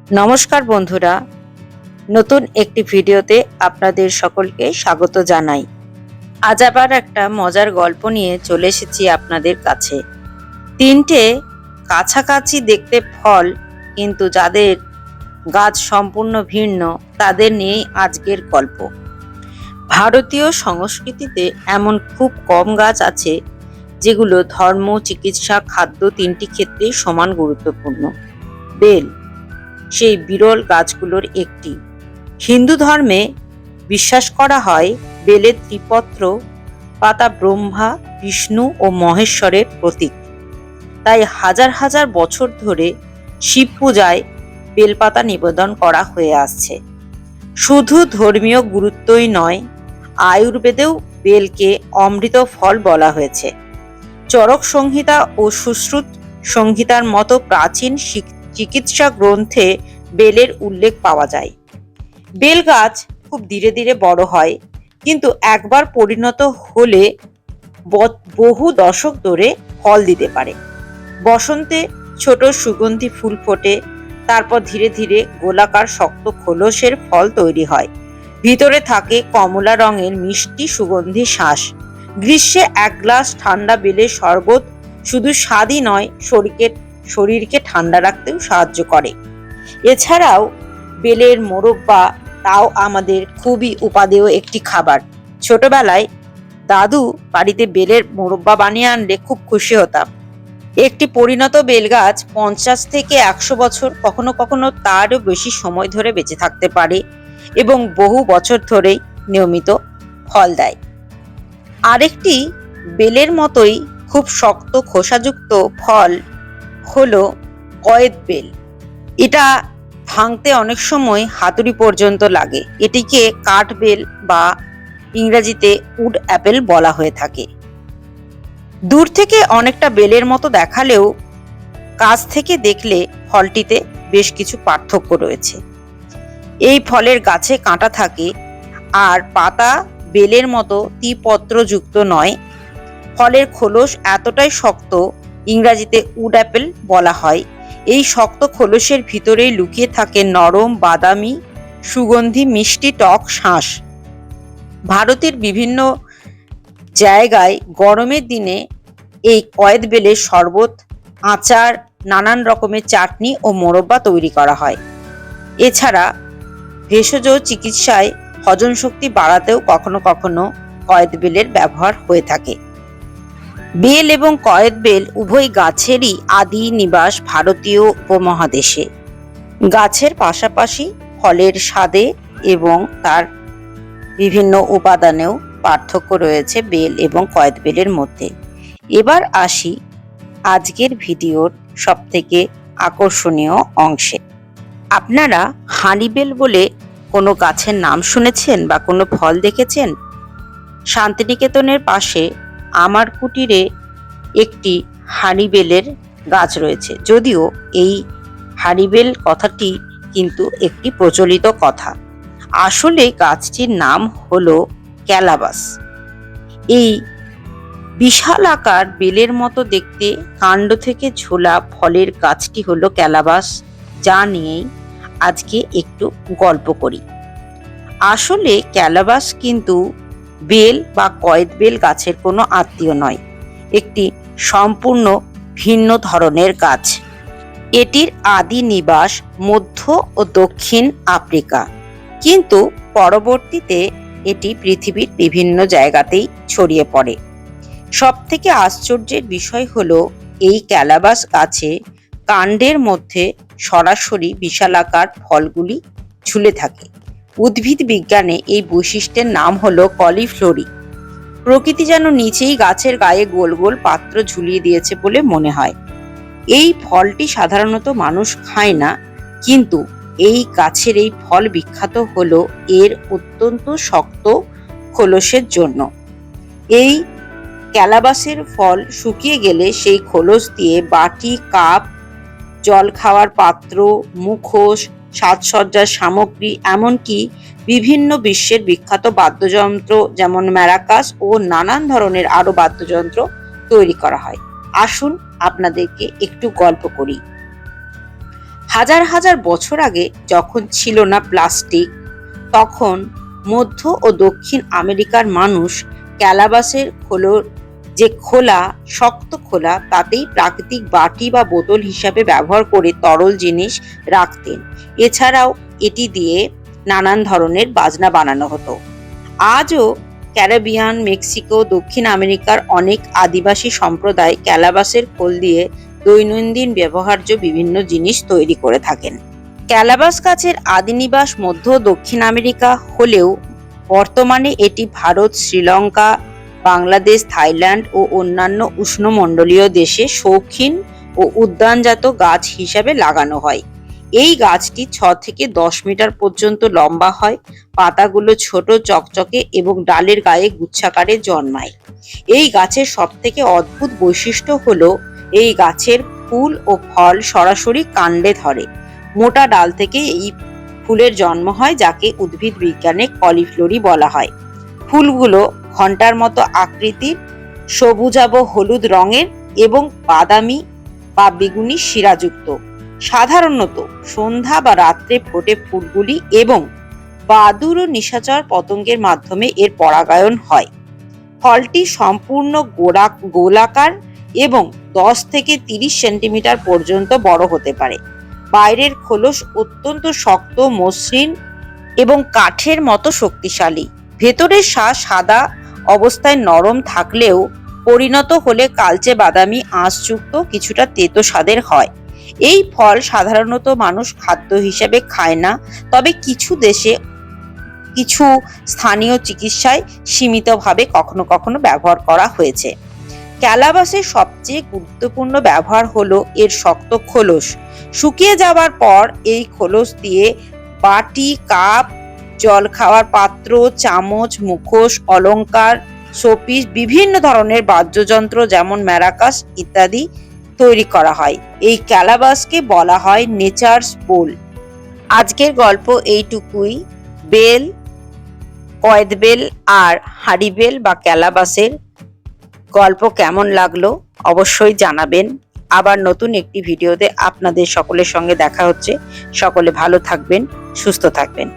নমস্কার বন্ধুরা, নতুন একটি ভিডিওতে আপনাদের সকলকে স্বাগত জানাই। আজ আবার একটা মজার গল্প নিয়ে চলে এসেছি আপনাদের কাছে। তিনটে কাছাকাছি দেখতে ফল, কিন্তু যাদের গাছ সম্পূর্ণ ভিন্ন, তাদের নিয়েই আজকের গল্প। ভারতীয় সংস্কৃতিতে এমন খুব কম গাছ আছে যেগুলো ধর্ম, চিকিৎসা, খাদ্য তিনটি ক্ষেত্রেই সমান গুরুত্বপূর্ণ। বেল সেই বিরল গাছগুলোর একটি। হিন্দু ধর্মে বিশ্বাস করা হয় বেলের ত্রিপত্র পাতা ব্রহ্মা, বিষ্ণু ও মহেশ্বরের প্রতীক। তাই হাজার হাজার বছর ধরে শিব পূজায় বেলপাতা নিবেদন করা হয়ে আসছে। শুধু ধর্মীয় গুরুত্বই নয়, আয়ুর্বেদেও বেলকে অমৃত ফল বলা হয়েছে। চরক সংহিতা ও সুশ্রুত সংহিতার মতো প্রাচীন চিকিৎসা গ্রন্থে বেলের উল্লেখ পাওয়া যায়। বেল গাছ খুব ধীরে ধীরে বড় হয়, কিন্তু একবার পরিণত হলে বহু দশক ধরে ফল দিতে পারে। বসন্তে ছোট সুগন্ধি ফুল ফোটে, তারপর ধীরে ধীরে গোলাকার শক্ত খোলসের ফল তৈরি হয়। ভিতরে থাকে কমলা রঙের মিষ্টি সুগন্ধি শ্বাস। গ্রীষ্মে এক গ্লাস ঠান্ডা বেলের শরবত শুধু স্বাদই নয়, শরীরকে ঠান্ডা রাখতেও সাহায্য করে। এছাড়াও বেলের মোরব্বা, তাও আমাদের খুবই উপাদেয় একটি খাবার। ছোটবেলায় দাদু বাড়িতে বেলের মোরব্বা বানিয়ে আনলে খুব খুশি হতাম। একটি পরিণত বেল গাছ 50 থেকে 100 বছর, কখনো কখনো তারও বেশি সময় ধরে বেঁচে থাকতে পারে এবং বহু বছর ধরেই নিয়মিত ফল দেয়। আরেকটি বেলের মতোই খুব শক্ত খোসাযুক্ত ফল হলো কয়েদ বেল। এটা ভাঙতে অনেক সময় হাতুড়ি পর্যন্ত লাগে। এটিকে কাঠ বেল বা ইংরেজিতে উড অ্যাপেল বলা হয়ে থাকে। দূর থেকে অনেকটা বেলের মতো দেখালেও কাছ থেকে দেখলে ফলটিতে বেশ কিছু পার্থক্য রয়েছে। এই ফলের গাছে কাঁটা থাকে আর পাতা বেলের মতো ত্রিপত্রযুক্ত নয়। ফলের খোলস এতটাই শক্ত, ইংরেজিতে উড অ্যাপেল বলা হয়। এই শক্ত খোলসের ভিতরেই লুকিয়ে থাকে নরম বাদামি সুগন্ধি মিষ্টি টক শাঁস। ভারতের বিভিন্ন জায়গায় গরমের দিনে এই কয়েদ বেলের শরবত, আচার, নানান রকমের চাটনি ও মোরব্বা তৈরি করা হয়। এছাড়া ভেষজ চিকিৎসায় হজম শক্তি বাড়াতেও কখনো কখনো কয়েদ বেলের ব্যবহার হয়ে থাকে। বেল এবং কয়েদ বেল উভয় গাছেরই আদি নিবাস ভারতীয় উপমহাদেশে। গাছের পাশাপাশি ফলের স্বাদে এবং তার বিভিন্ন উপাদানেও পার্থক্য রয়েছে বেল এবং কয়েদ বেলের মধ্যে। এবার আসি আজকের ভিডিওর সবথেকে আকর্ষণীয় অংশে। আপনারা হানিবেল বলে কোনো গাছের নাম শুনেছেন বা কোনো ফল দেখেছেন? শান্তিনিকেতনের পাশে আমার কুটিরে একটি হানিবেলের গাছ রয়েছে। যদিও এই হানিবেল কথাটি কিন্তু একটি প্রচলিত কথা। আসলে গাছটির নাম হলো ক্যালাবাস। এই বিশাল আকার বেলের মতো দেখতে কাণ্ড থেকে ঝোলা ফলের গাছটি হলো ক্যালাবাস, যা নিয়েই আজকে একটু গল্প করি। আসলে ক্যালাবাস কিন্তু বেল বা কয়েদ বেল গাছের কোনো আত্মীয় নয়, একটি সম্পূর্ণ ভিন্ন ধরনের গাছ। এটির আদি নিবাস মধ্য ও দক্ষিণ আফ্রিকা, কিন্তু পরবর্তীতে এটি পৃথিবীর বিভিন্ন জায়গাতেই ছড়িয়ে পড়ে। সবথেকে আশ্চর্যের বিষয় হলো এই ক্যালাবাস গাছে কাণ্ডের মধ্যে সরাসরি বিশালাকার ফলগুলি ঝুলে থাকে। উদ্ভিদ বিজ্ঞানে এই বৈশিষ্ট্যের নাম হলো কলিফ্লোরি। প্রকৃতি যেন নিচেই গাছের গায়ে গোল গোল পাত্র ঝুলিয়ে দিয়েছে বলে মনে হয়। এই ফলটি সাধারণত মানুষ খায় না, কিন্তু এই গাছের এই ফল বিখ্যাত হলো এর অত্যন্ত শক্ত খোলসের জন্য। এই ক্যালাবাসের ফল শুকিয়ে গেলে সেই খোলস দিয়ে বাটি, কাপ, জল খাওয়ার পাত্র, মুখোশ, সাজসজ্জার সামগ্রী, এমনকি বিভিন্ন বিশ্বের বিখ্যাত বাদ্যযন্ত্র যেমন ম্যারাকাস ও নানান ধরনের আরো বাদ্যযন্ত্র তৈরি করা হয়। আসুন আপনাদেরকে একটু গল্প করি। হাজার হাজার বছর আগে যখন ছিল না প্লাস্টিক, তখন মধ্য ও দক্ষিণ আমেরিকার মানুষ ক্যালাবাসের খোলা শক্ত খোলা তাতেই প্রাকৃতিক বাটি বা বোতল হিসাবে ব্যবহার করে তরল জিনিস রাখতেন। এছাড়াও এটি দিয়ে নানান ধরনের বাজনা বানানো হতো। আজও ক্যারিবিয়ান, মেক্সিকো, দক্ষিণ আমেরিকার অনেক আদিবাসী সম্প্রদায় ক্যালাবাসের খোল দিয়ে দৈনন্দিন ব্যবহার্য বিভিন্ন জিনিস তৈরি করে থাকেন। ক্যালাবাস গাছের আদি নিবাস মধ্য ও দক্ষিণ আমেরিকা হলেও বর্তমানে এটি ভারত, শ্রীলঙ্কা, বাংলাদেশ, থাইল্যান্ড ও অন্যান্য উষ্ণমণ্ডলীয় দেশে শৌখিন ও উদ্যানজাত গাছ হিসাবে লাগানো হয়। এই গাছটি 6 থেকে 10 মিটার পর্যন্ত লম্বা হয়। পাতাগুলো ছোট, চকচকে এবং ডালের গায়ে গুচ্ছাকারে জন্মায়। এই গাছের সবথেকে অদ্ভুত বৈশিষ্ট্য হলো এই গাছের ফুল ও ফল সরাসরি কাণ্ডে ধরে। মোটা ডাল থেকে এই ফুলের জন্ম হয়, যাকে উদ্ভিদ বিজ্ঞানে কলিফ্লোরি বলা হয়। ফুলগুলো ঘন্টার মতো আকৃতির, সবুজাভ হলুদ রঙের এবং বাদামি বা বেগুনি শিরাযুক্ত। সাধারণত সন্ধ্যা বা রাত্রে ফোটে ফুলগুলি এবং বাদুড় ও নিশাচর পতঙ্গের মাধ্যমে এর পরাগায়ন হয়। ফলটি সম্পূর্ণ গোলাকার এবং 10 থেকে 30 সেন্টিমিটার পর্যন্ত বড় হতে পারে। বাইরের খোলস অত্যন্ত শক্ত, মসৃণ এবং কাঠের মতো শক্তিশালী। ভেতরের শাঁস সাদা অবস্থায় নরম থাকলেও পরিণত হলে কালচে বাদামি আঁশযুক্ত, কিছুটা তেতো স্বাদের হয়। এই ফল সাধারণত মানুষ খাদ্য হিসেবে খায় না, তবে কিছু দেশে কিছু স্থানীয় চিকিৎসায় সীমিতভাবে কখনো কখনো ব্যবহার করা হয়েছে। ক্যালাবাসের সবচেয়ে গুরুত্বপূর্ণ ব্যবহার হলো এর শক্ত খোলস। শুকিয়ে যাওয়ার পর এই খোলস দিয়ে বাটি, কাপ, জল খাওয়ার পাত্র, চামচ, মুখোশ, অলংকার, শোপিস, বিভিন্ন ধরনের বাদ্যযন্ত্র যেমন ম্যারাকাস ইত্যাদি তৈরি করা হয়। এই ক্যালাবাসকে বলা হয় নেচারস বোল। আজকের গল্প এইটুকুই। বেল, কয়েদবেল আর হাঁড়িবেল বা ক্যালাবাসের গল্প কেমন লাগলো অবশ্যই জানাবেন। আবার নতুন একটি ভিডিওতে আপনাদের সকলের সঙ্গে দেখা হচ্ছে। সকলে ভালো থাকবেন, সুস্থ থাকবেন।